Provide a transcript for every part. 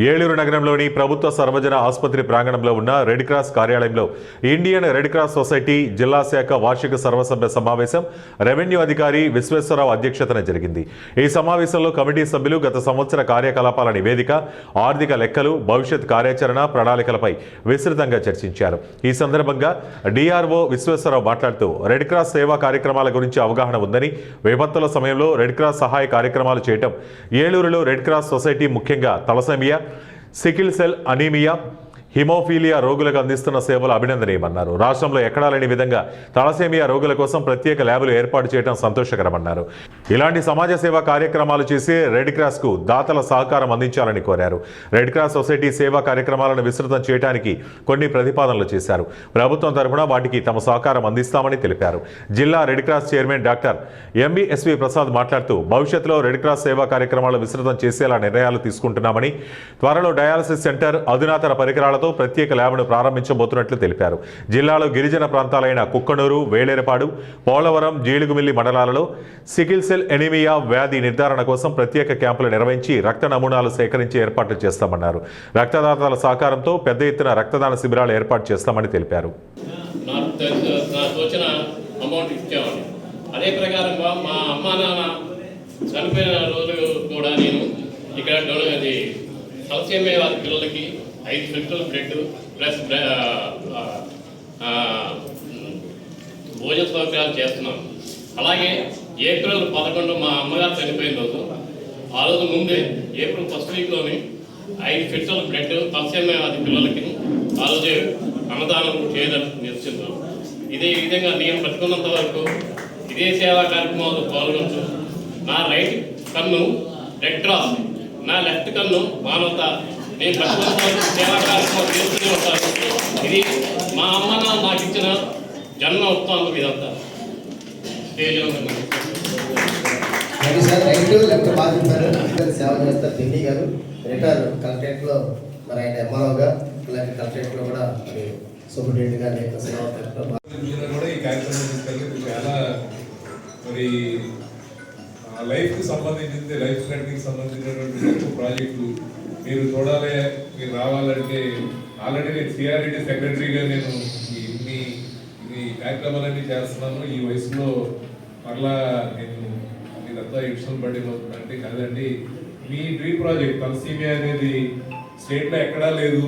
ఏలూరు నగరంలోని ప్రభుత్వ సర్వజన ఆసుపత్రి ప్రాంగణంలో ఉన్న రెడ్ క్రాస్ కార్యాలయంలో ఇండియన్ రెడ్ క్రాస్ సొసైటీ జిల్లా శాఖ వార్షిక సర్వసభ్య సమావేశం రెవెన్యూ అధికారి విశ్వేశ్వరరావు అధ్యక్షతన జరిగింది. ఈ సమావేశంలో కమిటీ సభ్యులు గత సంవత్సర కార్యకలాపాల నివేదిక, ఆర్థిక లెక్కలు, భవిష్యత్ కార్యాచరణ ప్రణాళికలపై విస్తృతంగా చర్చించారు. ఈ సందర్భంగా డిఆర్ఓ విశ్వేశ్వరరావు మాట్లాడుతూ రెడ్ క్రాస్ సేవా కార్యక్రమాల గురించి అవగాహన ఉందని, విపత్తుల సమయంలో రెడ్ క్రాస్ సహాయ కార్యక్రమాలు చేయటం, ఏలూరులో రెడ్ క్రాస్ సొసైటీ ముఖ్యంగా thalassaemia, sickle cell anaemia, haemophilia రోగులకు అందిస్తున్న సేవలు అభినందనీయమన్నారు. రాష్ట్రంలో ఎక్కడా లేని విధంగా తలసేమియా రోగుల కోసం ప్రత్యేక ల్యాబులు ఏర్పాటు చేయడం సంతోషకరమన్నారు. ఇలాంటి సమాజ సేవా కార్యక్రమాలు చేసి రెడ్ క్రాస్కు దాతల సహకారం అందించాలని కోరారు. రెడ్ క్రాస్ సొసైటీ సేవా కార్యక్రమాలను విస్తృతం చేయడానికి కొన్ని ప్రతిపాదనలు చేశారు. ప్రభుత్వం తరఫున వాటికి తమ సహకారం అందిస్తామని తెలిపారు. జిల్లా red cross chairman doctor MBSV Prasad మాట్లాడుతూ భవిష్యత్తులో రెడ్ క్రాస్ సేవా కార్యక్రమాలు విస్తృతం చేసేలా నిర్ణయాలు తీసుకుంటున్నామని, త్వరలో డయాలసిస్ సెంటర్, అధునాతన పరికరాల ప్రత్యేక ల్యాబ్ను ప్రారంభించబోతున్నట్లు తెలిపారు. జిల్లాలో గిరిజన ప్రాంతాలైన కుక్కనూరు, వేలేరపాడు, పోలవరం, జీలుగుమిల్లి మండలాలలో సికిల్ సెల్ ఎనీమియా వ్యాధి నిర్ధారణ కోసం ప్రత్యేక క్యాంపులు నిర్వహించి రక్త నమూనాలు సేకరించి ఏర్పాట్లు చేస్తామన్నారు. రక్తదాతల సహకారంతో పెద్ద ఎత్తున రక్తదాన శిబిరాలు ఏర్పాటు చేస్తామని తెలిపారు. అదే ప్రకారంగా మా అమ్మ నాన్న చనిపోయిన రోజులు కూడా నేను ఇక్కడ తలసేమియా వారి పిల్లలకి 5 ఫిల్టర్ల బ్లడ్ ప్లస్ భోజన సౌకర్యాలు చేస్తున్నాం. అలాగే ఏప్రిల్ 11 మా అమ్మగారు చనిపోయిన రోజు, ఆ రోజు ముందే ఏప్రిల్ ఫస్ట్ వీక్లోని 5 ఫిల్టర్ల బ్లడ్ తలసేమియా వారి పిల్లలకి ఆ రోజే అన్నదానం చేయదని నిశ్చిస్తున్నాం. ఇదే విధంగా నేను పట్టుకున్నంత వరకు ఇదే సేవా కార్యక్రమాలు పాల్గొంటూ నా రైట్ కన్ను రెడ్ క్రాస్, నా లెఫ్ట్ కన్ను మానవత, నేను పట్టుకున్న సేవా కార్యక్రమాలు చేస్తూనే ఉంటాను. ఇది మా అమ్మ నాకు ఇచ్చిన జన్మ వృత్తాంతం. ఇదంతా స్టేజ్ సేవ చేస్తారు. పిన్ని గారు రిటైర్ కలెక్టరేట్లో మరి ఆయన ఎంఆర్ఓగా, అలాగే కలెక్టరేట్లో కూడా మరి సూపరింటెండెంట్ గారు ఈ కార్యక్రమం తీసుకెళ్ళి చాలా మరి లైఫ్కి సంబంధించింది, లైఫ్ స్టైల్కి సంబంధించినటువంటి ప్రాజెక్టు మీరు చూడాలి. మీరు రావాలంటే ఆల్రెడీ నేను సిఆర్ఈడి సెక్రటరీగా నేను ఈ కార్యక్రమాలన్నీ చేస్తున్నాను. ఈ వయసులో మరలా నేను ఇదంతా ఇష్టం పడిపోతుందంటే కాదండి. మీ డ్రీమ్ ప్రాజెక్ట్ తలసేమియా అనేది స్టేట్లో ఎక్కడా లేదు,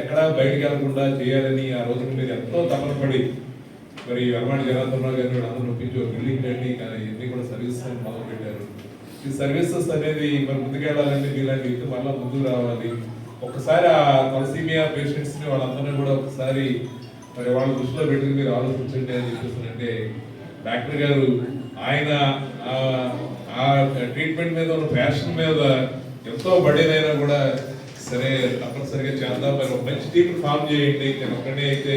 ఎక్కడా బయటికి వెళ్ళకుండా చేయాలని ఆ రోజున మీరు ఎంతో తపన పడి మరి అమ్మాడి జనార్దనరావు గారిని అందరూ నొప్పించి ఒక బిల్డింగ్ కట్టి ఇవన్నీ కూడా సర్వీసెస్ మొదలు పెట్టారు. ఈ సర్వీసెస్ అనేది మరి ముందుకెళ్ళాలంటే మీలాంటి వ్యక్తి మళ్ళీ ముందుకు రావాలి. ఒకసారి ఆ తలసేమియా పేషెంట్స్ని వాళ్ళందరినీ కూడా ఒకసారి మరి వాళ్ళ దృష్టిలో పెట్టుకుని మీరు ఆలోచించండి అని చెప్పేస్తానంటే డాక్టర్ గారు ఆయన ఆ ట్రీట్మెంట్ మీద ఉన్న ప్యాషన్ మీద ఎంతో బడేదైనా కూడా సరే తప్పనిసరిగా చేద్దాం. మరి ఒక మంచి టీం ఫామ్ చేయండి. నేను ఒక్కడే అయితే